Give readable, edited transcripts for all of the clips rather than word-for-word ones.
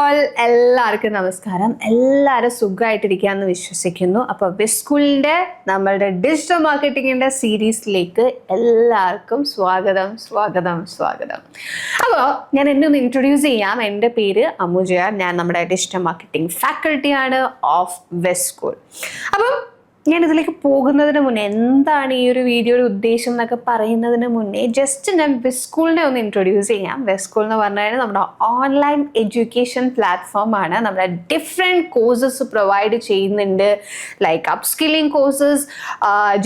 All എല്ലാവർക്കും നമസ്കാരം. എല്ലാവരും സുഖമായിട്ടിരിക്കുകയെന്ന് വിശ്വസിക്കുന്നു. അപ്പോൾ വിസ്കൂളിൻ്റെ നമ്മളുടെ ഡിജിറ്റൽ മാർക്കറ്റിങ്ങിൻ്റെ സീരീസിലേക്ക് എല്ലാവർക്കും സ്വാഗതം. അപ്പോൾ ഞാൻ എന്നെ ഒന്ന് ഇൻട്രൊഡ്യൂസ് ചെയ്യാം. എൻ്റെ പേര് അമുജയ. ഞാൻ നമ്മുടെ ഡിജിറ്റൽ മാർക്കറ്റിംഗ് ഫാക്കൽറ്റിയാണ് ഓഫ് വിസ്കൂൾ. അപ്പം ഞാനിതിലേക്ക് പോകുന്നതിന് മുന്നേ എന്താണ് ഈ ഒരു വീഡിയോയുടെ ഉദ്ദേശം എന്നൊക്കെ പറയുന്നതിന് മുന്നേ ജസ്റ്റ് ഞാൻ വിസ്കൂളിനെ ഒന്ന് ഇൻട്രൊഡ്യൂസ് ചെയ്യാം. വിസ്കൂൾ എന്ന് പറഞ്ഞു കഴിഞ്ഞാൽ നമ്മുടെ ഓൺലൈൻ എഡ്യൂക്കേഷൻ പ്ലാറ്റ്ഫോമാണ്. നമ്മുടെ ഡിഫറെൻറ്റ് കോഴ്സസ് പ്രൊവൈഡ് ചെയ്യുന്നുണ്ട്. ലൈക്ക് അപ്സ്കില്ലിംഗ് കോഴ്സസ്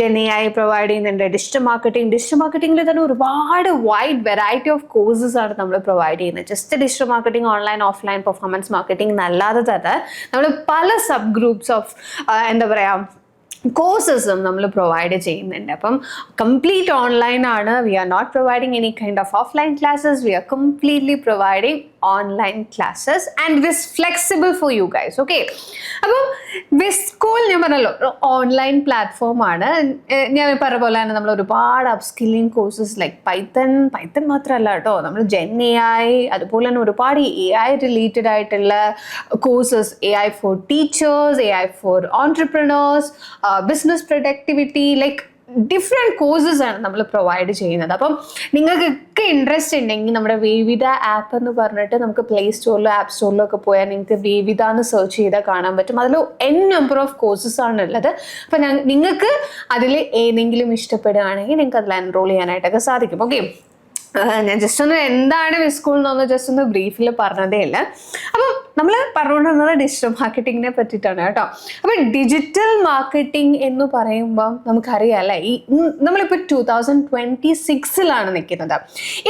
ജെൻഎഐ പ്രൊവൈഡ് ചെയ്യുന്നുണ്ട്. ഡിജിറ്റൽ മാർക്കറ്റിംഗിൽ തന്നെ ഒരുപാട് വൈഡ് വെറൈറ്റി ഓഫ് കോഴ്സസ് ആണ് നമ്മൾ പ്രൊവൈഡ് ചെയ്യുന്നത്. Just digital marketing, online offline performance marketing എന്നല്ലാതെ തന്നെ നമ്മൾ പല സബ് ഗ്രൂപ്പ്സ് ഓഫ് എന്താ പറയുക കോഴ്സസും നമ്മൾ പ്രൊവൈഡ് ചെയ്യുന്നുണ്ട്. അപ്പം കംപ്ലീറ്റ് ഓൺലൈൻ ആണ്. We are not providing any kind of offline classes. We are completely providing online classes and with flexible for you guys. Okay, അപ്പം വിസ്കൂൾ ഞാൻ പറഞ്ഞല്ലോ ഓൺലൈൻ പ്ലാറ്റ്ഫോമാണ്. ഞാൻ പറഞ്ഞ പോലെ തന്നെ നമ്മൾ ഒരുപാട് അപ്സ്കില്ലിംഗ് കോഴ്സസ് ലൈക്ക് പൈത്തൺ മാത്രമല്ല കേട്ടോ, നമ്മൾ ജെൻഎഐ, അതുപോലെ തന്നെ ഒരുപാട് AI റിലേറ്റഡ് ആയിട്ടുള്ള courses, AI for teachers, AI for entrepreneurs, business productivity, like different courses ആണ് നമ്മൾ പ്രൊവൈഡ് ചെയ്യുന്നത്. അപ്പം നിങ്ങൾക്കൊക്കെ ഇൻട്രസ്റ്റ് ഉണ്ടെങ്കിൽ നമ്മുടെ വേവിത ആപ്പ് എന്ന് പറഞ്ഞിട്ട് നമുക്ക് പ്ലേ സ്റ്റോറിലോ ആപ്പ് സ്റ്റോറിലോ ഒക്കെ പോയാൽ നിങ്ങൾക്ക് വേവിത എന്ന് സെർച്ച് ചെയ്താൽ കാണാൻ പറ്റും. അതിൽ നമ്പർ ഓഫ് കോഴ്സസ് ആണുള്ളത്. അപ്പം നിങ്ങൾക്ക് അതിൽ ഏതെങ്കിലും ഇഷ്ടപ്പെടുകയാണെങ്കിൽ നിങ്ങൾക്ക് അതിൽ എൻറോൾ ചെയ്യാനായിട്ടൊക്കെ സാധിക്കും. ഓക്കെ, ഞാൻ ജസ്റ്റ് ഒന്ന് എന്താണ് വിസ്കൂൾ എന്നൊന്ന് ജസ്റ്റ് ഒന്ന് ബ്രീഫിൽ പറഞ്ഞതേ ഇല്ല. അപ്പം നമ്മൾ പറഞ്ഞുകൊണ്ടിരുന്നത് ഡിജിറ്റൽ മാർക്കറ്റിങ്ങിനെ പറ്റിയിട്ടാണ് കേട്ടോ. അപ്പം ഡിജിറ്റൽ മാർക്കറ്റിംഗ് എന്ന് പറയുമ്പോൾ നമുക്കറിയാം അല്ലേ, നമ്മളിപ്പോൾ 2026 നിൽക്കുന്നത്.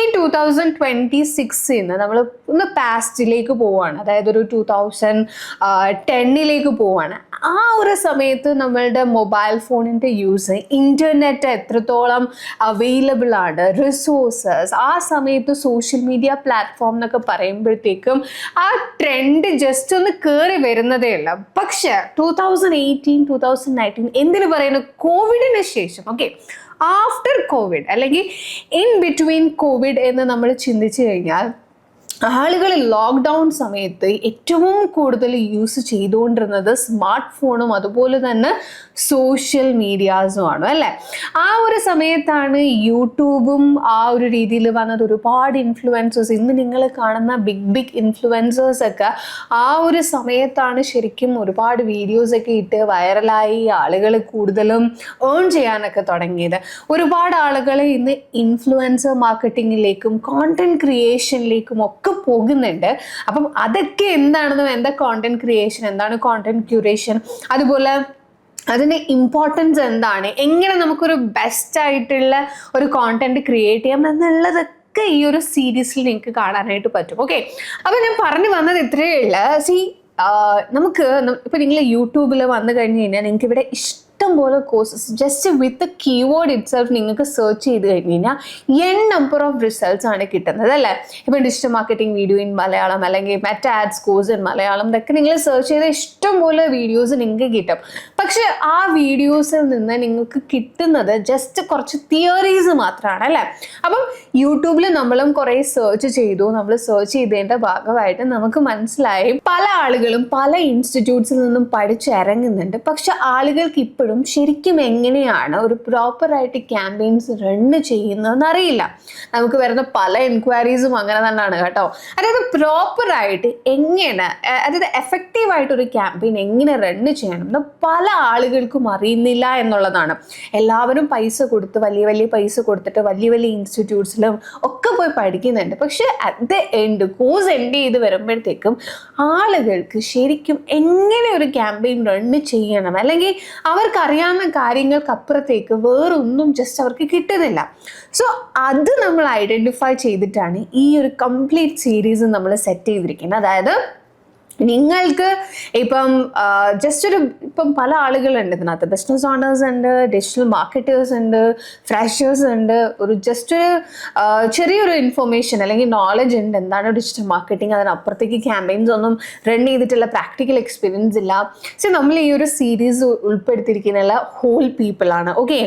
ഈ 2026 നമ്മൾ ഒന്ന് പാസ്റ്റിലേക്ക് പോവുകയാണ്, അതായത് ഒരു 2010 പോവുകയാണ്. ആ ഒരു സമയത്ത് നമ്മളുടെ മൊബൈൽ ഫോണിൻ്റെ യൂസ്, ഇൻ്റർനെറ്റ് എത്രത്തോളം അവൈലബിൾ ആണ്, റിസോഴ്സസ്, ആ സമയത്ത് സോഷ്യൽ മീഡിയ പ്ലാറ്റ്ഫോം എന്നൊക്കെ പറയുമ്പോഴത്തേക്കും ആ ട്രെൻഡ് ജസ്റ്റ് ഒന്ന് കയറി വരുന്നതേ ഉള്ള. പക്ഷേ 2018-2019 എന്തിനു പറയുന്നു, കോവിഡിന് ശേഷം, ഓക്കെ, ആഫ്റ്റർ കോവിഡ് അല്ലെങ്കിൽ ഇൻ ബിറ്റ്വീൻ കോവിഡ് എന്ന് നമ്മൾ ചിന്തിച്ചു കഴിഞ്ഞാൽ ആളുകൾ ലോക്ക്ഡൗൺ സമയത്ത് ഏറ്റവും കൂടുതൽ യൂസ് ചെയ്തുകൊണ്ടിരുന്നത് സ്മാർട്ട് ഫോണും അതുപോലെ തന്നെ സോഷ്യൽ മീഡിയാസുമാണ് അല്ലേ. ആ ഒരു സമയത്താണ് യൂട്യൂബും ആ ഒരു രീതിയിൽ വന്നത്. ഒരുപാട് ഇൻഫ്ലുവൻസേഴ്സ്, ഇന്ന് നിങ്ങൾ കാണുന്ന ബിഗ് ഇൻഫ്ലുവൻസേഴ്സൊക്കെ ആ ഒരു സമയത്താണ് ശരിക്കും ഒരുപാട് വീഡിയോസൊക്കെ ഇട്ട് വൈറലായി ആളുകൾ കൂടുതലും ഏൺ ചെയ്യാനൊക്കെ തുടങ്ങിയത്. ഒരുപാട് ആളുകൾ ഇന്ന് ഇൻഫ്ലുവൻസർ മാർക്കറ്റിങ്ങിലേക്കും കോണ്ടന്റ് ക്രിയേഷനിലേക്കും ഒക്കെ പോകുന്നുണ്ട്. അപ്പം അതൊക്കെ എന്താണെന്നും, എന്താ കോണ്ടന്റ് ക്രിയേഷൻ, എന്താണ് കോണ്ടന്റ് ക്യൂറേഷൻ, അതുപോലെ അതിൻ്റെ ഇമ്പോർട്ടൻസ് എന്താണ്, എങ്ങനെ നമുക്കൊരു ബെസ്റ്റ് ആയിട്ടുള്ള ഒരു കോണ്ടന്റ് ക്രിയേറ്റ് ചെയ്യാം എന്നുള്ളതൊക്കെ ഈ ഒരു സീരീസിൽ നിങ്ങൾക്ക് കാണാനായിട്ട് പറ്റും. ഓക്കെ, അപ്പോൾ ഞാൻ പറഞ്ഞു വന്നത് ഇത്രയേ ഉള്ള. നമുക്ക് ഇപ്പോൾ നിങ്ങൾ യൂട്യൂബിൽ വന്നു കഴിഞ്ഞ് കഴിഞ്ഞാൽ നിങ്ങൾക്ക് ഇവിടെ ഇഷ്ടംപോലെ കോഴ്സസ് ജസ്റ്റ് വിത്ത് കീവേഡ് ഇറ്റ്സെൽഫ് നിങ്ങൾക്ക് സെർച്ച് ചെയ്ത് കഴിഞ്ഞ് കഴിഞ്ഞാൽ നമ്പർ ഓഫ് റിസൾട്ട്സ് ആണ് കിട്ടുന്നത് അല്ലേ. ഇപ്പം digital marketing video in Malayalam അല്ലെങ്കിൽ Meta ads course in Malayalam, ഇതൊക്കെ നിങ്ങൾ സെർച്ച് ചെയ്ത ഇഷ്ടംപോലെ വീഡിയോസ് നിങ്ങൾക്ക് കിട്ടും. പക്ഷെ ആ വീഡിയോസിൽ നിന്ന് നിങ്ങൾക്ക് കിട്ടുന്നത് ജസ്റ്റ് കുറച്ച് തിയറീസ് മാത്രമാണ് അല്ലേ. അപ്പം യൂട്യൂബിൽ നമ്മളും കുറേ സെർച്ച് ചെയ്തു. നമ്മൾ സെർച്ച് ചെയ്തതിൻ്റെ ഭാഗമായിട്ട് നമുക്ക് മനസ്സിലായി പല ആളുകളും പല ഇൻസ്റ്റിറ്റ്യൂട്ട്സിൽ നിന്നും പഠിച്ചിറങ്ങുന്നുണ്ട്. പക്ഷെ ആളുകൾക്ക് ഇപ്പോഴും ശരിക്കും എങ്ങനെയാണ് ഒരു പ്രോപ്പറായിട്ട് ക്യാമ്പയിൻസ് റൺ ചെയ്യുന്നതെന്ന് അറിയില്ല. നമുക്ക് വരുന്ന പല എൻക്വയറീസും അങ്ങനെ തന്നെയാണ് കേട്ടോ. അതായത് പ്രോപ്പറായിട്ട് എങ്ങനെ, അതായത് എഫക്റ്റീവായിട്ടൊരു ക്യാമ്പയിൻ എങ്ങനെ റൺ ചെയ്യണം എന്ന് പല ആളുകൾക്കും അറിയുന്നില്ല എന്നുള്ളതാണ്. എല്ലാവരും പൈസ കൊടുത്ത് വലിയ പൈസ കൊടുത്തിട്ട് വലിയ ഇൻസ്റ്റിറ്റ്യൂട്ട്സിലും ഒക്കെ പോയി പഠിക്കുന്നുണ്ട്. പക്ഷെ at the end course end ചെയ്ത് വരുമ്പോഴത്തേക്കും ആളുകൾക്ക് ശരിക്കും എങ്ങനെ ഒരു ക്യാമ്പയിൻ റൺ ചെയ്യണം, അല്ലെങ്കിൽ അവർക്ക് അറിയാവുന്ന കാര്യങ്ങൾക്കപ്പുറത്തേക്ക് വേറൊന്നും ജസ്റ്റ് അവർക്ക് കിട്ടുന്നില്ല. സോ അത് നമ്മൾ ഐഡൻറ്റിഫൈ ചെയ്തിട്ടാണ് ഈ ഒരു കംപ്ലീറ്റ് സീരീസ് നമ്മൾ സെറ്റ് ചെയ്തിരിക്കുന്നത്. അതായത് നിങ്ങൾക്ക് ഇപ്പം ഇപ്പം പല ആളുകളുണ്ട് ഇതിനകത്ത്. ബിസിനസ് ഓണേഴ്സ് ഉണ്ട്, ഡിജിറ്റൽ മാർക്കറ്റേഴ്സ് ഉണ്ട്, ഫ്രഷേഴ്സ് ഉണ്ട്. ചെറിയൊരു ഇൻഫർമേഷൻ അല്ലെങ്കിൽ നോളജ് ഉണ്ട് എന്താണ് ഡിജിറ്റൽ മാർക്കറ്റിംഗ്. അതിനപ്പുറത്തേക്ക് ക്യാമ്പയിൻസ് ഒന്നും റൺ ചെയ്തിട്ടുള്ള പ്രാക്ടിക്കൽ എക്സ്പീരിയൻസ് ഇല്ല. സോ നമ്മൾ ഈ ഒരു സീരീസ് ഉൾപ്പെടുത്തിയിരിക്കുന്ന ഹോൾ പീപ്പിൾ ആണ്. Okay,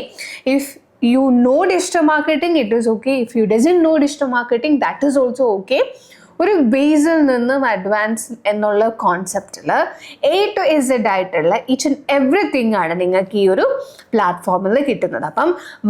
if you know digital marketing, it is okay. If you doesn't know digital marketing, that is also okay. ഒരു ബേസിൽ നിന്നും അഡ്വാൻസ് എന്നുള്ള കോൺസെപ്റ്റിൽ A to Z ആയിട്ടുള്ള ഈച്ച് ആൻഡ് എവറിത്തിങ് ആണ് നിങ്ങൾക്ക് ഈ ഒരു പ്ലാറ്റ്ഫോമിൽ കിട്ടുന്നത്. അപ്പം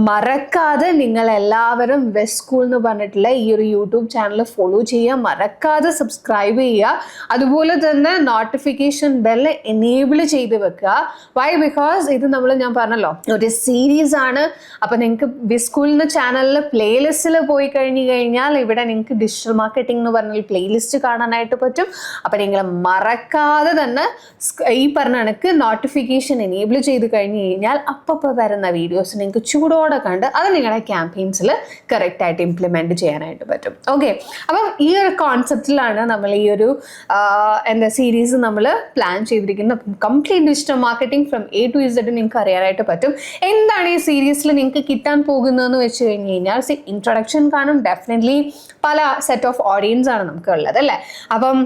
മറക്കാതെ നിങ്ങൾ എല്ലാവരും വെസ്റ്റ് സ്കൂൾ എന്ന് പറഞ്ഞിട്ടുള്ള ഈ ഒരു യൂട്യൂബ് ചാനൽ ഫോളോ ചെയ്യുക, മറക്കാതെ സബ്സ്ക്രൈബ് ചെയ്യുക, അതുപോലെ തന്നെ നോട്ടിഫിക്കേഷൻ ബെല്ല് എനേബിൾ ചെയ്ത് വെക്കുക. വൈ? ബിക്കോസ് ഇത് ഞാൻ പറഞ്ഞല്ലോ ഒരു സീരീസ് ആണ്. അപ്പം നിങ്ങൾക്ക് വെസ്റ്റ് സ്കൂളിൻ്റെ ചാനലിൽ പ്ലേലിസ്റ്റിൽ പോയി കഴിഞ്ഞാൽ ഇവിടെ നിങ്ങൾക്ക് ഡിജിറ്റൽ മാർക്കറ്റിംഗ് എന്ന് പറഞ്ഞ പ്ലേലിസ്റ്റ് കാണാനായിട്ട് പറ്റും. അപ്പം നിങ്ങൾ മറക്കാതെ തന്നെ ഈ പറഞ്ഞ കണക്ക് നോട്ടിഫിക്കേഷൻ എനേബിൾ ചെയ്ത് കഴിഞ്ഞാൽ അപ്പോൾ വരുന്ന വീഡിയോസ് നിങ്ങൾക്ക് ചൂടോടെ കണ്ട് അത് നിങ്ങളുടെ ക്യാമ്പയിൻസിൽ കറക്റ്റായിട്ട് ഇംപ്ലിമെൻറ്റ് ചെയ്യാനായിട്ട് പറ്റും. ഓക്കെ, അപ്പം ഈ ഒരു കോൺസെപ്റ്റിലാണ് നമ്മൾ ഈ ഒരു സീരീസ് നമ്മൾ പ്ലാൻ ചെയ്തിരിക്കുന്നത്. Complete digital marketing from A to Z നിങ്ങൾക്ക് അറിയാനായിട്ട് പറ്റും. എന്താണ് ഈ സീരീസിൽ നിങ്ങൾക്ക് കിട്ടാൻ പോകുന്നതെന്ന് വെച്ച് കഴിഞ്ഞാൽ ഇൻട്രൊഡക്ഷൻ കാണും. ഡെഫിനറ്റ്ലി പല സെറ്റ് ഓഫ് ഓഡിയൻസ് ആണ് നമുക്ക് ഉള്ളത് അല്ലേ. അപ്പം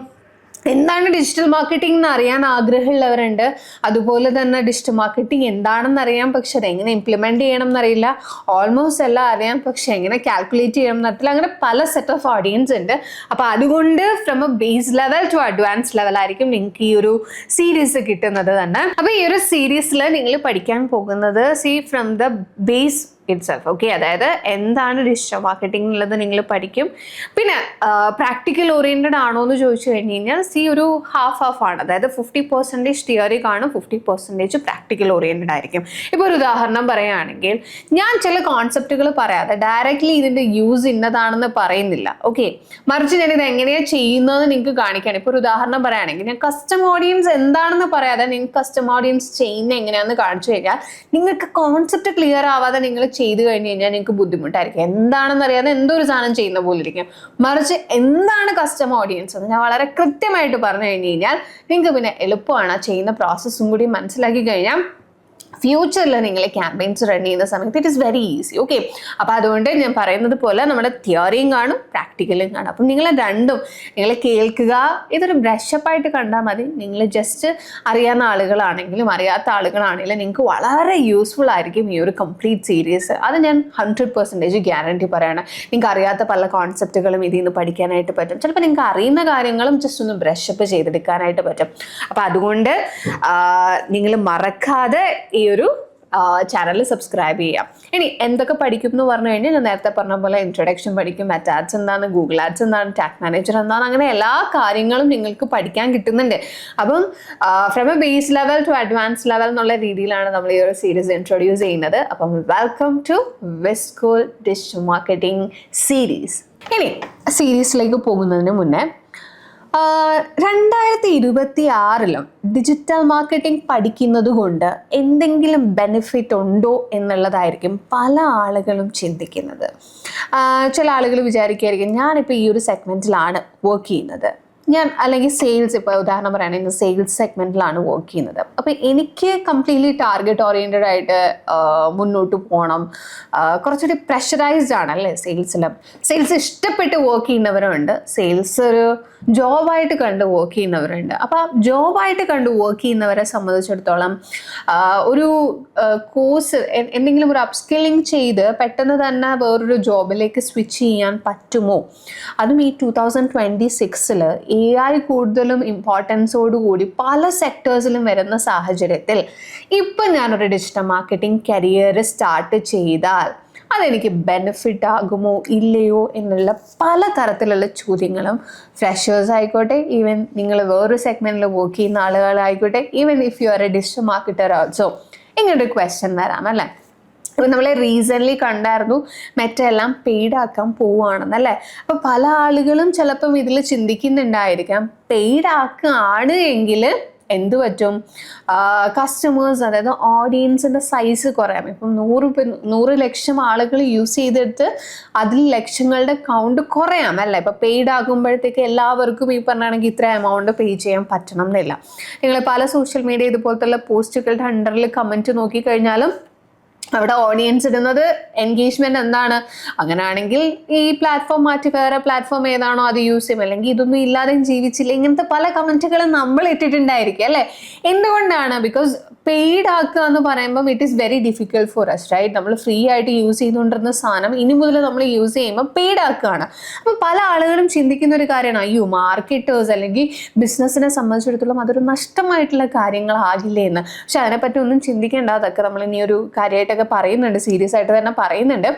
എന്താണ് ഡിജിറ്റൽ മാർക്കറ്റിംഗ് എന്ന് അറിയാൻ ആഗ്രഹമുള്ളവരുണ്ട്. അതുപോലെ തന്നെ ഡിജിറ്റൽ മാർക്കറ്റിംഗ് എന്താണെന്ന് അറിയാം, പക്ഷെ അതെങ്ങനെ ഇംപ്ലിമെൻറ്റ് ചെയ്യണം എന്നറിയില്ല. ഓൾമോസ്റ്റ് എല്ലാം അറിയാം, പക്ഷെ എങ്ങനെ കാൽക്കുലേറ്റ് ചെയ്യണം എന്നറിയില്ല. അങ്ങനെ പല സെറ്റ് ഓഫ് ഓഡിയൻസ് ഉണ്ട്. അപ്പോൾ അതുകൊണ്ട് from a base level to advance level ആയിരിക്കും നിങ്ങൾക്ക് ഈ ഒരു സീരീസ് കിട്ടുന്നത് തന്നെ. അപ്പോൾ ഈ ഒരു സീരീസിൽ നിങ്ങൾ പഠിക്കാൻ പോകുന്നത് from the base itself. Okay, അതായത് എന്താണ് ഡിജിറ്റൽ മാർക്കറ്റിംഗ് എന്നുള്ളത് നിങ്ങൾ പഠിക്കും. പിന്നെ പ്രാക്ടിക്കൽ ഓറിയൻറ്റഡ് ആണോ എന്ന് ചോദിച്ചു കഴിഞ്ഞാൽ ഒരു ഹാഫ് ആണ്. അതായത് 50% തിയറി കാണും, 50% പ്രാക്ടിക്കൽ ഓറിയൻറ്റഡ് ആയിരിക്കും. ഇപ്പോൾ ഒരു ഉദാഹരണം പറയുകയാണെങ്കിൽ ഞാൻ ചില കോൺസെപ്റ്റുകൾ പറയാതെ ഡയറക്റ്റ്ലി ഇതിൻ്റെ യൂസ് ഇന്നതാണെന്ന് പറയുന്നില്ല. ഓക്കെ, മറിച്ച് ഞാനിത് എങ്ങനെയാണ് ചെയ്യുന്നതെന്ന് നിങ്ങൾക്ക് കാണിക്കുകയാണ്. ഇപ്പോൾ ഒരു ഉദാഹരണം പറയുകയാണെങ്കിൽ ഞാൻ കസ്റ്റം ഓഡിയൻസ് എന്താണെന്ന് പറയാതെ നിങ്ങൾക്ക് കസ്റ്റം ഓഡിയൻസ് ചെയ്യുന്നത് എങ്ങനെയാണെന്ന് കാണിച്ചു കഴിഞ്ഞാൽ നിങ്ങൾക്ക് കോൺസെപ്റ്റ് ക്ലിയർ ആവാതെ നിങ്ങൾ ചെയ്ത് കഴിഞ്ഞ് കഴിഞ്ഞാൽ നിങ്ങൾക്ക് ബുദ്ധിമുട്ടായിരിക്കും. എന്താണെന്ന് അറിയാതെ എന്തോ ഒരു സാധനം ചെയ്യുന്ന പോലെ ഇരിക്കും. മറിച്ച് എന്താണ് കസ്റ്റമർ ഓഡിയൻസ് എന്ന് ഞാൻ വളരെ കൃത്യമായിട്ട് പറഞ്ഞു കഴിഞ്ഞാൽ നിങ്ങൾക്ക് പിന്നെ എളുപ്പമാണ്. ചെയ്യുന്ന പ്രോസസ്സും കൂടി മനസ്സിലാക്കി കഴിഞ്ഞാൽ ഫ്യൂച്ചറിൽ നിങ്ങൾ ക്യാമ്പയിൻസ് റൺ ചെയ്യുന്ന സമയത്ത് it is very easy. Okay, അപ്പോൾ അതുകൊണ്ട് ഞാൻ പറയുന്നത് പോലെ നമ്മുടെ തിയറിയും കാണും, പ്രാക്ടിക്കലും കാണും. അപ്പം നിങ്ങൾ രണ്ടും നിങ്ങൾ കേൾക്കുക. ഇതൊരു ബ്രഷപ്പായിട്ട് കണ്ടാൽ മതി. നിങ്ങൾ ജസ്റ്റ് അറിയാവുന്ന ആളുകളാണെങ്കിലും അറിയാത്ത ആളുകളാണെങ്കിലും നിങ്ങൾക്ക് വളരെ യൂസ്ഫുൾ ആയിരിക്കും ഈ ഒരു കംപ്ലീറ്റ് സീരീസ്. അത് ഞാൻ 100% ഗ്യാരണ്ടി പറയണം. നിങ്ങൾക്ക് അറിയാത്ത പല കോൺസെപ്റ്റുകളും ഇതിൽ നിന്ന് പഠിക്കാനായിട്ട് പറ്റും. ചിലപ്പോൾ നിങ്ങൾക്ക് അറിയുന്ന കാര്യങ്ങളും ജസ്റ്റ് ഒന്ന് ബ്രഷപ്പ് ചെയ്തെടുക്കാനായിട്ട് പറ്റും. അപ്പോൾ അതുകൊണ്ട് നിങ്ങൾ മറക്കാതെ ഈ ഒരു ചാനൽ സബ്സ്ക്രൈബ് ചെയ്യാം. ഇനി എന്തൊക്കെ പഠിക്കും എന്ന് പറഞ്ഞു കഴിഞ്ഞാൽ ഞാൻ നേരത്തെ പറഞ്ഞ പോലെ ഇൻട്രൊഡക്ഷൻ പഠിക്കും, മെറ്റാ ആഡ്സ് എന്താണ്, ഗൂഗിൾ ആഡ്സ് എന്താണ്, ടാഗ് മാനേജർ എന്താണ്, അങ്ങനെ എല്ലാ കാര്യങ്ങളും നിങ്ങൾക്ക് പഠിക്കാൻ കിട്ടുന്നുണ്ട്. അപ്പം from a base level to advance level എന്നുള്ള രീതിയിലാണ് നമ്മൾ ഈ ഒരു സീരീസ് ഇൻട്രൊഡ്യൂസ് ചെയ്യുന്നത്. അപ്പം welcome to West School digital marketing series. ഇനി സീരീസിലേക്ക് പോകുന്നതിന് മുന്നേ 2026 ഡിജിറ്റൽ മാർക്കറ്റിംഗ് പഠിക്കുന്നത് കൊണ്ട് എന്തെങ്കിലും ബെനിഫിറ്റ് ഉണ്ടോ എന്നുള്ളതായിരിക്കും പല ആളുകളും ചിന്തിക്കുന്നത്. ചില ആളുകൾ വിചാരിക്കുകയായിരിക്കും ഞാനിപ്പോൾ ഈ ഒരു സെഗ്മെൻറ്റിലാണ് വർക്ക് ചെയ്യുന്നത്, അല്ലെങ്കിൽ സെയിൽസ്, ഇപ്പോൾ ഉദാഹരണം പറയുകയാണെങ്കിൽ സെയിൽസ് സെഗ്മെൻറ്റിലാണ് വർക്ക് ചെയ്യുന്നത്. അപ്പോൾ എനിക്ക് കംപ്ലീറ്റ്ലി ടാർഗറ്റ് ഓറിയൻറ്റഡ് ആയിട്ട് മുന്നോട്ട് പോകണം. കുറച്ചുകൂടി പ്രഷറൈസ്ഡ് ആണല്ലേ സെയിൽസ് ഇഷ്ടപ്പെട്ട് വർക്ക് ചെയ്യുന്നവരുണ്ട്, സെയിൽസ് ഒരു ജോബായിട്ട് കണ്ട് വർക്ക് ചെയ്യുന്നവരുണ്ട്. അപ്പോൾ ജോബായിട്ട് കണ്ട് വർക്ക് ചെയ്യുന്നവരെ സംബന്ധിച്ചിടത്തോളം ഒരു കോഴ്സ് എന്തെങ്കിലും ഒരു അപ്സ്കില്ലിങ് ചെയ്ത് പെട്ടെന്ന് തന്നെ വേറൊരു ജോബിലേക്ക് സ്വിച്ച് ചെയ്യാൻ പറ്റുമോ? അതും ഈ 2026 AI കൂടുതലും ഇമ്പോർട്ടൻസോടുകൂടി പല സെക്ടേഴ്സിലും വരുന്ന സാഹചര്യത്തിൽ ഇപ്പം ഞാനൊരു ഡിജിറ്റൽ മാർക്കറ്റിംഗ് കരിയർ സ്റ്റാർട്ട് ചെയ്താൽ അതെനിക്ക് ബെനിഫിറ്റ് ആകുമോ ഇല്ലയോ എന്നുള്ള പല തരത്തിലുള്ള ചോദ്യങ്ങളും ഫ്രഷേഴ്സ് ആയിക്കോട്ടെ, ഈവൻ നിങ്ങൾ വേറൊരു സെഗ്മെൻറ്റിൽ വർക്ക് ചെയ്യുന്ന ആളുകളായിക്കോട്ടെ, even if you are a digital marketer also ഇങ്ങനൊരു ക്വസ്റ്റ്യൻ വരാം അല്ലേ. അപ്പോൾ നമ്മൾ റീസെൻ്റ്ലി കണ്ടായിരുന്നു മെറ്റ എല്ലാം പെയ്ഡ് ആക്കാൻ പോവുകയാണെന്നല്ലേ. അപ്പോൾ പല ആളുകളും ചിലപ്പം ഇതിൽ ചിന്തിക്കുന്നുണ്ടായിരിക്കാം പെയ്ഡ് ആക്കുകയാണ് എങ്കിൽ എന്ത് പറ്റും, കസ്റ്റമേഴ്സ് അതായത് ഓഡിയൻസിൻ്റെ സൈസ് കുറയാം. ഇപ്പം 100 ലക്ഷം ആളുകൾ യൂസ് ചെയ്തെടുത്ത് അതിൽ ലക്ഷങ്ങളുടെ കൗണ്ട് കുറയാം അല്ലേ. ഇപ്പം പെയ്ഡ് ആകുമ്പോഴത്തേക്ക് എല്ലാവർക്കും ഈ പറഞ്ഞാണെങ്കിൽ ഇത്ര എമൗണ്ട് പേ ചെയ്യാൻ പറ്റണം എന്നില്ല. നിങ്ങൾ പല സോഷ്യൽ മീഡിയ ഇതുപോലത്തുള്ള പോസ്റ്റുകളുടെ അണ്ടറിൽ കമൻറ്റ് നോക്കിക്കഴിഞ്ഞാലും അവിടെ ഓഡിയൻസ് ഇടുന്നത് എൻഗേജ്മെന്റ് എന്താണ്, അങ്ങനെയാണെങ്കിൽ ഈ പ്ലാറ്റ്ഫോം മാറ്റി വേറെ പ്ലാറ്റ്ഫോം ഏതാണോ അത് യൂസ് ചെയ്യും, അല്ലെങ്കിൽ ഇതൊന്നും ഇല്ലാതെയും ജീവിച്ചില്ല, ഇങ്ങനത്തെ പല കമന്റുകളും നമ്മൾ ഇട്ടിട്ടുണ്ടായിരിക്കും അല്ലേ. എന്തുകൊണ്ടാണ്? ബിക്കോസ് പെയ്ഡ് ആക്കുക എന്ന് പറയുമ്പോൾ it is very difficult for us, right? നമ്മൾ ഫ്രീ ആയിട്ട് യൂസ് ചെയ്തുകൊണ്ടിരുന്ന സാധനം ഇനി മുതൽ നമ്മൾ യൂസ് ചെയ്യുമ്പോൾ പെയ്ഡ് ആക്കുകയാണ്. അപ്പം പല ആളുകളും ചിന്തിക്കുന്ന ഒരു കാര്യമാണ്, അയ്യോ മാർക്കറ്റേഴ്സ് അല്ലെങ്കിൽ ബിസിനസ്സിനെ സംബന്ധിച്ചിടത്തോളം അതൊരു നഷ്ടമായിട്ടുള്ള കാര്യങ്ങളാകില്ലേ എന്ന്. പക്ഷെ അതിനെപ്പറ്റി ഒന്നും ചിന്തിക്കേണ്ട, അതൊക്കെ നമ്മൾ ഇനി ഒരു കാര്യമായിട്ടൊക്കെ പറയുന്നുണ്ട്, സീരിയസ് ആയിട്ട് തന്നെ പറയുന്നുണ്ട്.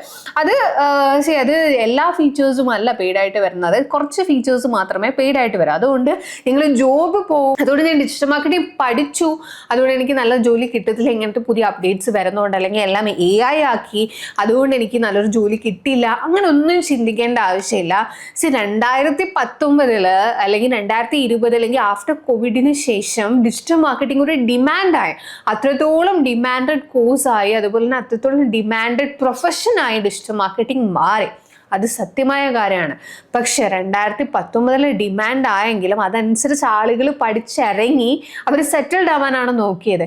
അത് എല്ലാ ഫീച്ചേഴ്സും അല്ല പെയ്ഡ് ആയിട്ട് വരുന്നത്, കുറച്ച് ഫീച്ചേഴ്സ് മാത്രമേ പെയ്ഡ് ആയിട്ട് വരാം. അതുകൊണ്ട് നിങ്ങൾ ജോബ് പോകും, അതുകൊണ്ട് ഞാൻ ഡിജിറ്റൽ മാർക്കറ്റിംഗ് പഠിച്ചു, അതുകൊണ്ട് എനിക്ക് നല്ല ജോലി കിട്ടത്തില്ല, ഇങ്ങനത്തെ പുതിയ അപ്ഡേറ്റ്സ് വരുന്നതുകൊണ്ട്, അല്ലെങ്കിൽ എല്ലാം AI ആക്കി അതുകൊണ്ട് എനിക്ക് നല്ലൊരു ജോലി കിട്ടില്ല, അങ്ങനെ ഒന്നും ചിന്തിക്കേണ്ട ആവശ്യമില്ല. 2019 അല്ലെങ്കിൽ 2020 അല്ലെങ്കിൽ ആഫ്റ്റർ കോവിഡിന് ശേഷം ഡിജിറ്റൽ മാർക്കറ്റിംഗ് ഒരു ഡിമാൻഡായി, അത്രത്തോളം ഡിമാൻഡഡ് കോഴ്സായി, അതുപോലെ തന്നെ അത്രത്തോളം ഡിമാൻഡഡ് പ്രൊഫഷനായി ഡിജിറ്റൽ മാർക്കറ്റിംഗ് മാറി. അത് സത്യമായ കാര്യമാണ്. പക്ഷെ 2019 ഡിമാൻഡ് ആയെങ്കിലും അതനുസരിച്ച് ആളുകൾ പഠിച്ചിറങ്ങി അവർ സെറ്റിൽഡ് ആവാനാണ് നോക്കിയത്.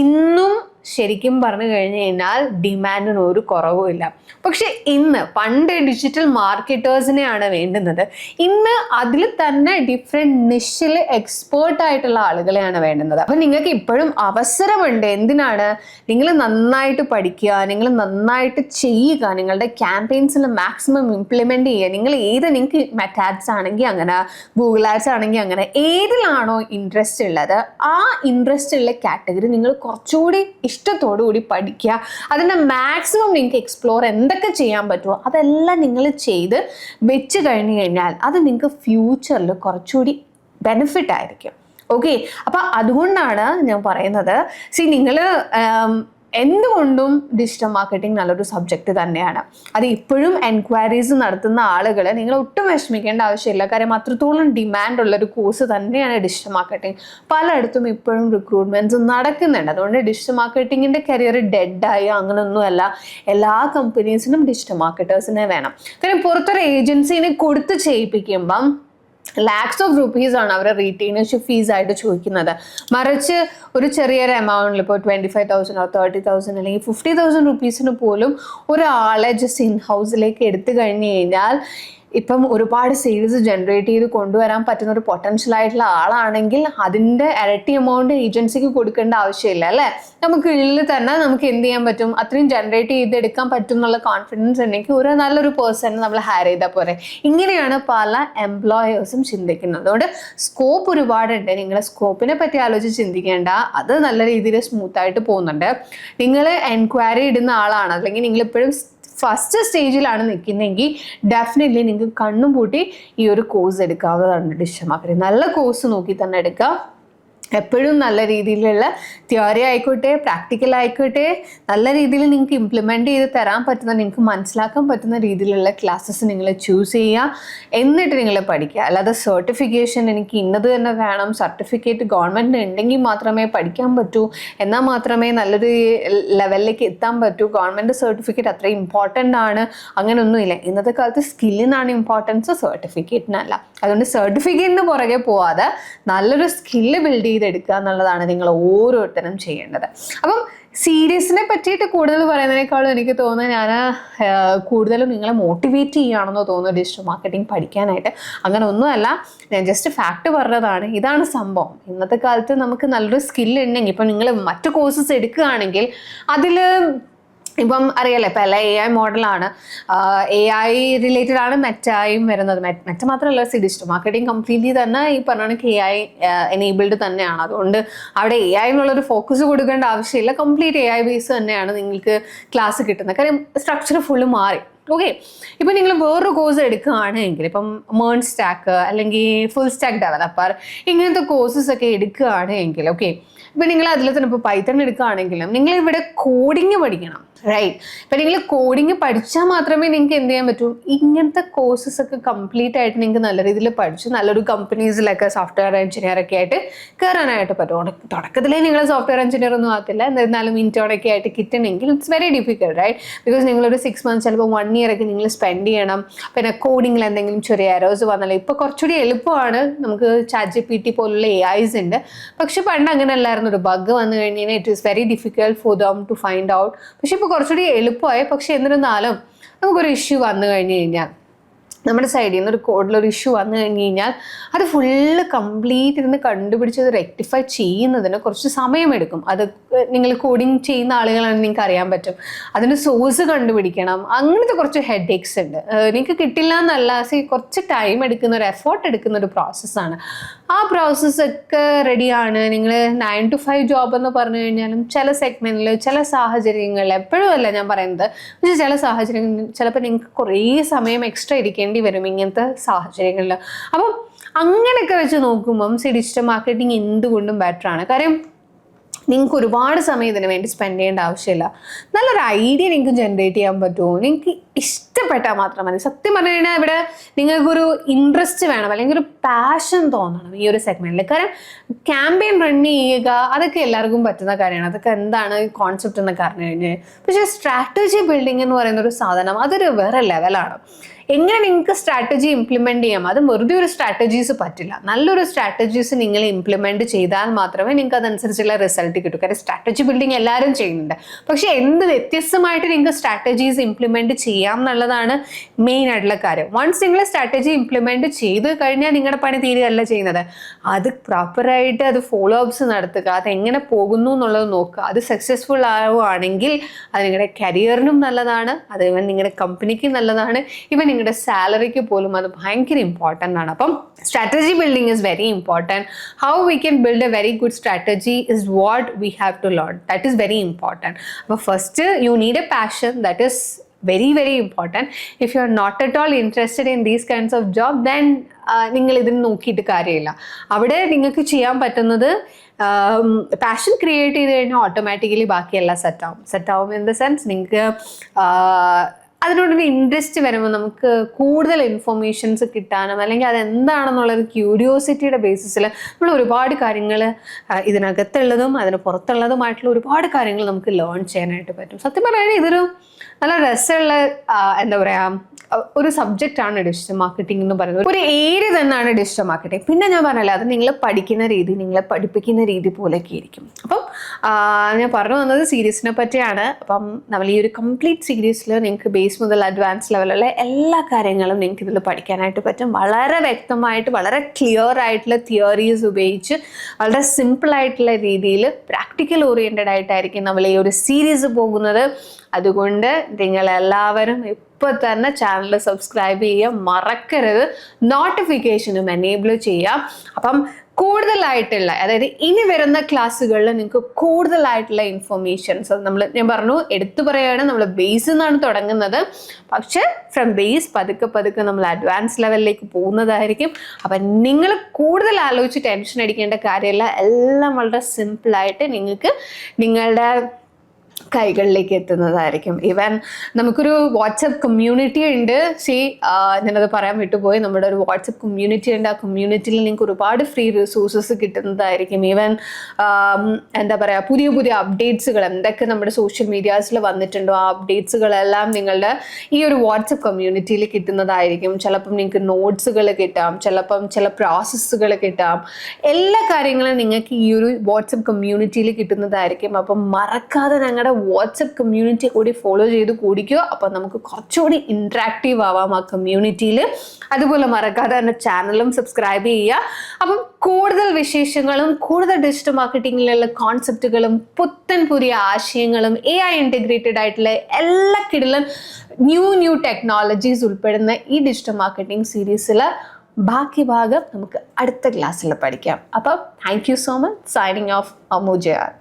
ഇന്നും ശരിക്കും പറഞ്ഞു കഴിഞ്ഞു കഴിഞ്ഞാൽ ഡിമാൻഡിന് ഒരു കുറവുമില്ല. പക്ഷെ ഇന്ന്, പണ്ട് ഡിജിറ്റൽ മാർക്കറ്റേഴ്സിനെയാണ് വേണ്ടുന്നത്, ഇന്ന് അതിൽ തന്നെ ഡിഫറെൻറ്റ് നിഷിൽ എക്സ്പേർട്ട് ആയിട്ടുള്ള ആളുകളെയാണ് വേണ്ടുന്നത്. അപ്പം നിങ്ങൾക്ക് ഇപ്പോഴും അവസരമുണ്ട്. എന്തിനാണ്? നിങ്ങൾ നന്നായിട്ട് പഠിക്കുക, നിങ്ങൾ നന്നായിട്ട് ചെയ്യുക, നിങ്ങളുടെ ക്യാമ്പയിൻസിൽ മാക്സിമം ഇംപ്ലിമെൻറ്റ് ചെയ്യുക. നിങ്ങൾക്ക് മെറ്റാ ആഡ്സ് ആണെങ്കിൽ അങ്ങനെ, ഗൂഗിൾ ആഡ്സ് ആണെങ്കിൽ അങ്ങനെ, ഏതിലാണോ ഇൻട്രസ്റ്റ് ഉള്ളത് ആ ഇൻട്രസ്റ്റ് ഉള്ള കാറ്റഗറി നിങ്ങൾ കുറച്ചുകൂടി ഇഷ്ടത്തോടുകൂടി പഠിക്കുക. അതിൻ്റെ മാക്സിമം നിങ്ങൾക്ക് എക്സ്പ്ലോർ എന്തൊക്കെ ചെയ്യാൻ പറ്റുമോ അതെല്ലാം നിങ്ങൾ ചെയ്ത് വെച്ച് കഴിഞ്ഞ് കഴിഞ്ഞാൽ അത് നിങ്ങൾക്ക് ഫ്യൂച്ചറിൽ കുറച്ചുകൂടി ബെനിഫിറ്റ് ആയിരിക്കും. ഓക്കെ, അപ്പം അതുകൊണ്ടാണ് ഞാൻ പറയുന്നത്, നിങ്ങൾ എന്തുകൊണ്ടും ഡിജിറ്റൽ മാർക്കറ്റിംഗ് നല്ലൊരു സബ്ജക്റ്റ് തന്നെയാണ്. അത് ഇപ്പോഴും എൻക്വയറീസ് നടത്തുന്ന ആളുകൾ നിങ്ങൾ ഒട്ടും വിഷമിക്കേണ്ട ആവശ്യമില്ല. കാര്യം അത്രത്തോളം ഡിമാൻഡ് ഉള്ളൊരു കോഴ്സ് തന്നെയാണ് ഡിജിറ്റൽ മാർക്കറ്റിംഗ്. പലയിടത്തും ഇപ്പോഴും റിക്രൂട്ട്മെന്റ്സ് നടക്കുന്നുണ്ട്. അതുകൊണ്ട് ഡിജിറ്റൽ മാർക്കറ്റിങ്ങിൻ്റെ കരിയർ ഡെഡായി അങ്ങനെയൊന്നുമല്ല. എല്ലാ കമ്പനീസിനും ഡിജിറ്റൽ മാർക്കറ്റേഴ്സിനെ വേണം. കാര്യം പുറത്തൊരു ഏജൻസിനെ കൊടുത്ത് ചെയ്യിപ്പിക്കുമ്പം lakhs of rupees ആണ് അവർ റീറ്റെയിനർഷിപ്പ് ഫീസ് ആയിട്ട് ചോദിക്കുന്നത്. മറിച്ച് ഒരു ചെറിയൊരു എമൗണ്ടിൽ ഇപ്പോൾ 25,000 30,000 അല്ലെങ്കിൽ 50,000 rupeesന് പോലും ഒരാളെ ജസ്റ്റ് ഇൻ ഹൗസിലേക്ക് എടുത്തു കഴിഞ്ഞ് കഴിഞ്ഞാൽ ഇപ്പം ഒരുപാട് സെയിൽസ് ജനറേറ്റ് ചെയ്ത് കൊണ്ടുവരാൻ പറ്റുന്ന ഒരു പൊട്ടൻഷ്യൽ ആയിട്ടുള്ള ആളാണെങ്കിൽ അതിൻ്റെ ഇരട്ടി എമൗണ്ട് ഏജൻസിക്ക് കൊടുക്കേണ്ട ആവശ്യമില്ല അല്ലേ. നമുക്ക് ഉള്ളിൽ തന്നെ നമുക്ക് എന്ത് ചെയ്യാൻ പറ്റും, അത്രയും ജനറേറ്റ് ചെയ്തെടുക്കാൻ പറ്റും എന്നുള്ള കോൺഫിഡൻസ് ഉണ്ടെങ്കിൽ ഒരു നല്ലൊരു പേഴ്സണെ നമ്മൾ ഹയർ ചെയ്താൽ പോരെ. ഇങ്ങനെയാണ് പല എംപ്ലോയേഴ്സും ചിന്തിക്കുന്നത്. അതുകൊണ്ട് സ്കോപ്പ് ഒരുപാടുണ്ട്. നിങ്ങൾ സ്കോപ്പിനെ പറ്റി ആലോചിച്ച് ചിന്തിക്കേണ്ട, അത് നല്ല രീതിയിൽ സ്മൂത്തായിട്ട് പോകുന്നുണ്ട്. നിങ്ങൾ എൻക്വയറി ഇടുന്ന ആളാണ്, അല്ലെങ്കിൽ നിങ്ങളിപ്പോഴും ഫസ്റ്റ് സ്റ്റേജിലാണ് നിൽക്കുന്നതെങ്കിൽ ഡെഫിനറ്റ്ലി നിങ്ങൾക്ക് കണ്ണും പൂട്ടി ഈ ഒരു കോഴ്സ് എടുക്കാവുന്നതാണ്. ഡിജിറ്റൽ മാർക്കറ്റിംഗ് നല്ല കോഴ്സ് നോക്കി തന്നെ എടുക്കുക. എപ്പോഴും നല്ല രീതിയിലുള്ള തിയറി ആയിക്കോട്ടെ പ്രാക്ടിക്കൽ ആയിക്കോട്ടെ നല്ല രീതിയിൽ നിങ്ങൾക്ക് ഇംപ്ലിമെൻറ്റ് ചെയ്ത് തരാൻ പറ്റുന്ന, നിങ്ങൾക്ക് മനസ്സിലാക്കാൻ പറ്റുന്ന രീതിയിലുള്ള ക്ലാസ്സസ് നിങ്ങൾ ചൂസ് ചെയ്യുക. എന്നിട്ട് നിങ്ങൾ പഠിക്കുക. അല്ലാതെ സർട്ടിഫിക്കേഷൻ എനിക്ക് ഇന്നത് തന്നെ വേണം, സർട്ടിഫിക്കറ്റ് ഗവൺമെൻറ് ഉണ്ടെങ്കിൽ മാത്രമേ പഠിക്കാൻ പറ്റൂ, എന്നാൽ മാത്രമേ നല്ലൊരു ലെവലിലേക്ക് എത്താൻ പറ്റൂ, ഗവൺമെൻറ് സർട്ടിഫിക്കറ്റ് അത്ര ഇമ്പോർട്ടൻ്റ് ആണ്, അങ്ങനെയൊന്നുമില്ല. ഇന്നത്തെ കാലത്ത് സ്കില്ലിനാണ് ഇമ്പോർട്ടൻസ്, സർട്ടിഫിക്കറ്റിനല്ല. അതുകൊണ്ട് സർട്ടിഫിക്കറ്റിന് പുറകെ പോവാതെ നല്ലൊരു സ്കില്ല് ബിൽഡ് ചെയ്തെടുക്കുക എന്നുള്ളതാണ് നിങ്ങൾ ഓരോരുത്തരും ചെയ്യേണ്ടത്. അപ്പം സീരീസിനെ പറ്റിയിട്ട് കൂടുതൽ പറയുന്നതിനേക്കാളും എനിക്ക് തോന്നുന്നത് ഞാൻ കൂടുതലും നിങ്ങളെ മോട്ടിവേറ്റ് ചെയ്യുകയാണെന്നോ തോന്നുന്നു ഡിജിറ്റൽ മാർക്കറ്റിംഗ് പഠിക്കാനായിട്ട്. അങ്ങനെ ഒന്നുമല്ല, ഞാൻ ജസ്റ്റ് ഫാക്ട് പറഞ്ഞതാണ്. ഇതാണ് സംഭവം. ഇന്നത്തെ കാലത്ത് നമുക്ക് നല്ലൊരു സ്കില്ല് ഉണ്ടെങ്കിൽ, ഇപ്പം നിങ്ങൾ മറ്റു കോഴ്സസ് എടുക്കുകയാണെങ്കിൽ അതിൽ ഇപ്പം അറിയാലോ, ഇപ്പം എല്ലാം AI മോഡലാണ്, AI റിലേറ്റഡ് ആണ് മെറ്റായും വരുന്നത്. മെറ്റ മാത്രമല്ല, ഡിജിറ്റൽ മാർക്കറ്റിംഗ് കംപ്ലീറ്റ്ലി തന്നെ ഈ പറഞ്ഞ AI എനേബിൾഡ് തന്നെയാണ്. അതുകൊണ്ട് അവിടെ AI എന്നുള്ളൊരു ഫോക്കസ് കൊടുക്കേണ്ട ആവശ്യമില്ല. കംപ്ലീറ്റ് AI ബേസ് തന്നെയാണ് നിങ്ങൾക്ക് ക്ലാസ് കിട്ടുന്നത്. കാര്യം സ്ട്രക്ചർ ഫുള്ള് മാറി. ഓക്കെ, ഇപ്പം നിങ്ങൾ വേറൊരു കോഴ്സ് എടുക്കുകയാണെങ്കിൽ, ഇപ്പം മേൺ സ്റ്റാക്ക് അല്ലെങ്കിൽ ഫുൾ സ്റ്റാക്ക് ഡെവലപ്പർ ഇങ്ങനത്തെ കോഴ്സസ് ഒക്കെ എടുക്കുകയാണെങ്കിൽ, ഓക്കെ, ഇപ്പം നിങ്ങൾ അതിൽ തന്നെ ഇപ്പോൾ പൈത്തൺ എടുക്കുകയാണെങ്കിലും നിങ്ങൾ ഇവിടെ കോഡിങ് പഠിക്കണം, റൈറ്റ്? ഇപ്പം നിങ്ങൾ കോഡിങ് പഠിച്ചാൽ മാത്രമേ നിങ്ങൾക്ക് എന്ത് ചെയ്യാൻ പറ്റൂ, ഇങ്ങനത്തെ കോഴ്സസ് ഒക്കെ കംപ്ലീറ്റ് ആയിട്ട് നിങ്ങൾക്ക് നല്ല രീതിയിൽ പഠിച്ച് നല്ലൊരു കമ്പനീസിലൊക്കെ സോഫ്റ്റ്വെയർ എഞ്ചിനീയർ ഒക്കെ ആയിട്ട് കയറാനായിട്ട് പറ്റും. തുടക്കത്തിലേ നിങ്ങൾ സോഫ്റ്റ്വെയർ എഞ്ചിനീയർ ഒന്നും ആകത്തില്ല, എന്നിരുന്നാലും ഇൻറ്റേണൊക്കെ ആയിട്ട് കിട്ടണമെങ്കിൽ it's very difficult, right? Because നിങ്ങളൊരു 6 months ചിലപ്പോൾ 1 year ഒക്കെ നിങ്ങൾ സ്പെൻഡ് ചെയ്യണം. പിന്നെ കോഡിങ്ങിൽ എന്തെങ്കിലും ചെറിയ എറേഴ്സ് വന്നാലും ഇപ്പോൾ കുറച്ചുകൂടി എളുപ്പമാണ്, നമുക്ക് ChatGPT പോലുള്ള AIs ഉണ്ട്. പക്ഷെ പണ്ട് അങ്ങനെ അല്ലായിരുന്നു. ഒരു ബഗ് വന്നു കഴിഞ്ഞാൽ it is very difficult for them to find out. പക്ഷെ ഇപ്പോൾ കുറച്ചുകൂടി എളുപ്പമായി. പക്ഷെ എന്നിരുന്നാലും നമുക്കൊരു ഇഷ്യൂ വന്നു കഴിഞ്ഞ് കഴിഞ്ഞാൽ, നമ്മുടെ സൈഡിൽ നിന്ന് ഒരു കോഡിലൊരു ഇഷ്യൂ വന്നു കഴിഞ്ഞ് കഴിഞ്ഞാൽ അത് ഫുള്ള് കംപ്ലീറ്റ് ഇരുന്ന് കണ്ടുപിടിച്ചത് റെക്ടിഫൈ ചെയ്യുന്നതിന് കുറച്ച് സമയമെടുക്കും. അത് നിങ്ങൾ കോഡിങ് ചെയ്യുന്ന ആളുകളാണ്, നിങ്ങൾക്ക് അറിയാൻ പറ്റും. അതിന് സോഴ്സ് കണ്ടുപിടിക്കണം, അങ്ങനത്തെ കുറച്ച് ഹെഡ് ഏക്സ് ഉണ്ട്. നിങ്ങൾക്ക് കിട്ടില്ല എന്നല്ല, കുറച്ച് ടൈം എടുക്കുന്ന ഒരു എഫേർട്ട് എടുക്കുന്ന ഒരു പ്രോസസ്സാണ്. ആ പ്രോസസ്സൊക്കെ റെഡിയാണ്. നിങ്ങൾ 9 to 5 ജോബ് എന്ന് പറഞ്ഞു കഴിഞ്ഞാലും ചില സെഗ്മെന്റിൽ ചില സാഹചര്യങ്ങളിൽ, എപ്പോഴും അല്ല ഞാൻ പറയുന്നത്, പക്ഷേ ചില സാഹചര്യങ്ങളിൽ ചിലപ്പോൾ നിങ്ങൾക്ക് കുറേ സമയം എക്സ്ട്രാ ഇരിക്കേണ്ടി വരും ഇങ്ങനത്തെ സാഹചര്യങ്ങളിൽ. അപ്പം അങ്ങനെയൊക്കെ വെച്ച് നോക്കുമ്പം ഡിജിറ്റൽ മാർക്കറ്റിംഗ് എന്തുകൊണ്ടും ബെറ്റർ ആണ്. കാര്യം നിങ്ങൾക്ക് ഒരുപാട് സമയം ഇതിന് വേണ്ടി സ്പെൻഡ് ചെയ്യേണ്ട ആവശ്യമില്ല. നല്ലൊരു ഐഡിയ നിങ്ങൾക്ക് ജനറേറ്റ് ചെയ്യാൻ പറ്റുമോ, നിങ്ങൾക്ക് ഇഷ്ടപ്പെട്ടാൽ മാത്രം മതി. സത്യം പറഞ്ഞു കഴിഞ്ഞാൽ ഇവിടെ നിങ്ങൾക്കൊരു ഇൻട്രസ്റ്റ് വേണം, അല്ലെങ്കിൽ ഒരു പാഷൻ തോന്നണം ഈ ഒരു സെഗ്മെന്റിൽ. കാരണം ക്യാമ്പയിൻ റൺ ചെയ്യുക അതൊക്കെ എല്ലാവർക്കും പറ്റുന്ന കാര്യമാണ്. അതൊക്കെ എന്താണ് കോൺസെപ്റ്റ് എന്നൊക്കെ അറിഞ്ഞു കഴിഞ്ഞാൽ. പക്ഷേ സ്ട്രാറ്റജി ബിൽഡിംഗ് എന്ന് പറയുന്ന ഒരു സാധനം അതൊരു വേറെ ലെവലാണ്. എങ്ങനെ നിങ്ങൾക്ക് സ്ട്രാറ്റജി ഇംപ്ലിമെൻറ്റ് ചെയ്യാം, അത് വെറുതെ ഒരു സ്ട്രാറ്റജീസ് പറ്റില്ല. നല്ലൊരു സ്ട്രാറ്റജീസ് നിങ്ങൾ ഇംപ്ലിമെൻറ്റ് ചെയ്താൽ മാത്രമേ നിങ്ങൾക്ക് അതനുസരിച്ചുള്ള റിസൾട്ട് കിട്ടൂ. കാരണം സ്ട്രാറ്റജി ബിൽഡിംഗ് എല്ലാവരും ചെയ്യുന്നുണ്ട്. പക്ഷേ എന്ത് വ്യത്യസ്തമായിട്ട് നിങ്ങൾക്ക് സ്ട്രാറ്റജീസ് ഇംപ്ലിമെൻറ്റ് ചെയ്യാം എന്നുള്ളതാണ് മെയിൻ ആയിട്ടുള്ള കാര്യം. വൺസ് നിങ്ങൾ സ്ട്രാറ്റജി ഇംപ്ലിമെൻറ്റ് ചെയ്ത് കഴിഞ്ഞാൽ നിങ്ങളുടെ പണി തീരുകയല്ല ചെയ്യുന്നത്. അത് പ്രോപ്പറായിട്ട് അത് ഫോളോ അപ്സ് നടത്തുക, അതെങ്ങനെ പോകുന്നു എന്നുള്ളത് നോക്കുക. അത് സക്സസ്ഫുൾ ആവുകയാണെങ്കിൽ അത് നിങ്ങളുടെ കരിയറിനും നല്ലതാണ്, അത് ഇവൻ നിങ്ങളുടെ കമ്പനിക്ക് നല്ലതാണ്, ഇവൻ നിങ്ങളുടെ സാലറിക്ക് പോലും അത് ഭയങ്കര ഇമ്പോർട്ടൻ്റ് ആണ്. അപ്പം strategy building is very important. How we can build a very good strategy is what we have to learn. That is very important. അപ്പോൾ first you need a passion, that is very very important. If you are not at all interested in these kinds of job, then നിങ്ങൾ ഇതിന് നോക്കിയിട്ട് കാര്യമില്ല. അവിടെ നിങ്ങൾക്ക് ചെയ്യാൻ പറ്റുന്നത് passion create ചെയ്ത് കഴിഞ്ഞാൽ ഓട്ടോമാറ്റിക്കലി ബാക്കിയെല്ലാം സെറ്റാവും. ഇൻ ദ സെൻസ് നിങ്ങൾക്ക് അതിനോടൊരു ഇൻട്രസ്റ്റ് വരുമ്പോൾ നമുക്ക് കൂടുതൽ ഇൻഫർമേഷൻസ് കിട്ടാനും, അല്ലെങ്കിൽ അതെന്താണെന്നുള്ളൊരു ക്യൂരിയോസിറ്റിയുടെ ബേസിസിൽ നമ്മൾ ഒരുപാട് കാര്യങ്ങൾ, ഇതിനകത്തുള്ളതും അതിന് പുറത്തുള്ളതുമായിട്ടുള്ള ഒരുപാട് കാര്യങ്ങൾ നമുക്ക് ലേൺ ചെയ്യാനായിട്ട് പറ്റും. സത്യം പറയുകയാണെങ്കിൽ ഇതൊരു നല്ല രസമുള്ള എന്താ പറയുക ഒരു സബ്ജക്റ്റാണ് ഡിജിറ്റൽ മാർക്കറ്റിംഗ് എന്ന് പറയുന്നത്. ഒരു ഏരിയ തന്നെയാണ് ഡിജിറ്റൽ മാർക്കറ്റിംഗ്. പിന്നെ ഞാൻ പറഞ്ഞല്ലോ, അത് നിങ്ങൾ പഠിക്കുന്ന രീതി, നിങ്ങളെ പഠിപ്പിക്കുന്ന രീതി പോലെയൊക്കെ ഇരിക്കും. അപ്പം ഞാൻ പറഞ്ഞു വന്നത് സീരീസിനെ പറ്റിയാണ്. അപ്പം നമ്മൾ ഈ ഒരു കംപ്ലീറ്റ് സീരീസിൽ നിങ്ങൾക്ക് ബേസ് മുതൽ അഡ്വാൻസ് ലെവലുള്ള എല്ലാ കാര്യങ്ങളും നിങ്ങൾക്ക് ഇതിൽ പഠിക്കാനായിട്ട് പറ്റും. വളരെ വ്യക്തമായിട്ട്, വളരെ ക്ലിയർ ആയിട്ടുള്ള തിയറീസ് ഉപയോഗിച്ച് വളരെ സിമ്പിളായിട്ടുള്ള രീതിയിൽ പ്രാക്ടിക്കൽ ഓറിയൻറ്റഡ് ആയിട്ടായിരിക്കും നമ്മൾ ഈ ഒരു സീരീസ് പോകുന്നത്. അതുകൊണ്ട് നിങ്ങളെല്ലാവരും ഇപ്പോൾ തന്നെ ചാനൽ സബ്സ്ക്രൈബ് ചെയ്യുക മറക്കരുത്. നോട്ടിഫിക്കേഷനും എനേബിൾ ചെയ്യാം. അപ്പം കൂടുതലായിട്ടുള്ള, അതായത് ഇനി വരുന്ന ക്ലാസ്സുകളിൽ നിങ്ങൾക്ക് കൂടുതലായിട്ടുള്ള ഇൻഫർമേഷൻസ് ഞാൻ പറഞ്ഞു, എടുത്തു പറയുകയാണ്, നമ്മൾ ബേസിൽ നിന്നാണ് തുടങ്ങുന്നത്. പക്ഷെ ഫ്രം ബേസ് പതുക്കെ നമ്മൾ അഡ്വാൻസ് ലെവലിലേക്ക് പോകുന്നതായിരിക്കും. അപ്പം നിങ്ങൾ കൂടുതൽ ആലോചിച്ച് ടെൻഷൻ അടിക്കേണ്ട കാര്യമില്ല. എല്ലാം വളരെ സിമ്പിളായിട്ട് നിങ്ങൾക്ക് നിങ്ങളുടെ കൈകളിലേക്ക് എത്തുന്നതായിരിക്കും. ഈവൻ നമുക്കൊരു വാട്സപ്പ് കമ്മ്യൂണിറ്റി ഉണ്ട്. ഞാനത് പറയാൻ വിട്ടുപോയി. നമ്മുടെ ഒരു വാട്സപ്പ് കമ്മ്യൂണിറ്റി ഉണ്ട്. ആ കമ്മ്യൂണിറ്റിയിൽ നിങ്ങൾക്ക് ഒരുപാട് ഫ്രീ റിസോഴ്സസ് കിട്ടുന്നതായിരിക്കും. ഈവൻ എന്താ പറയുക, പുതിയ പുതിയ അപ്ഡേറ്റ്സുകൾ എന്തൊക്കെ നമ്മുടെ സോഷ്യൽ മീഡിയാസിൽ വന്നിട്ടുണ്ടോ ആ അപ്ഡേറ്റ്സുകളെല്ലാം നിങ്ങളുടെ ഈ ഒരു വാട്സപ്പ് കമ്മ്യൂണിറ്റിയിൽ കിട്ടുന്നതായിരിക്കും. ചിലപ്പം നിങ്ങൾക്ക് നോട്ട്സുകൾ കിട്ടാം, ചിലപ്പം ചില പ്രോസസ്സുകൾ കിട്ടാം. എല്ലാ കാര്യങ്ങളും നിങ്ങൾക്ക് ഈ ഒരു വാട്സപ്പ് കമ്മ്യൂണിറ്റിയിൽ കിട്ടുന്നതായിരിക്കും. അപ്പം മറക്കാതെ ഞങ്ങളുടെ വാട്സപ്പ് കമ്മ്യൂണിറ്റി കൂടി ഫോളോ ചെയ്ത് കൂടിക്കുക. അപ്പം നമുക്ക് കുറച്ചുകൂടി ഇൻട്രാക്റ്റീവ് ആവാം ആ കമ്മ്യൂണിറ്റിയിൽ. അതുപോലെ മറക്കാതെ തന്നെ ചാനലും സബ്സ്ക്രൈബ് ചെയ്യുക. അപ്പം കൂടുതൽ വിശേഷങ്ങളും കൂടുതൽ ഡിജിറ്റൽ മാർക്കറ്റിങ്ങിലുള്ള കോൺസെപ്റ്റുകളും പുതിയ ആശയങ്ങളും AI ഇൻറ്റഗ്രേറ്റഡ് ആയിട്ടുള്ള എല്ലാ കിടിലും ന്യൂ ടെക്നോളജീസ് ഉൾപ്പെടുന്ന ഈ ഡിജിറ്റൽ മാർക്കറ്റിംഗ് സീരീസിൽ ബാക്കി ഭാഗം നമുക്ക് അടുത്ത ക്ലാസ്സിൽ പഠിക്കാം. അപ്പം thank you so much. Signing off Amu Jayan.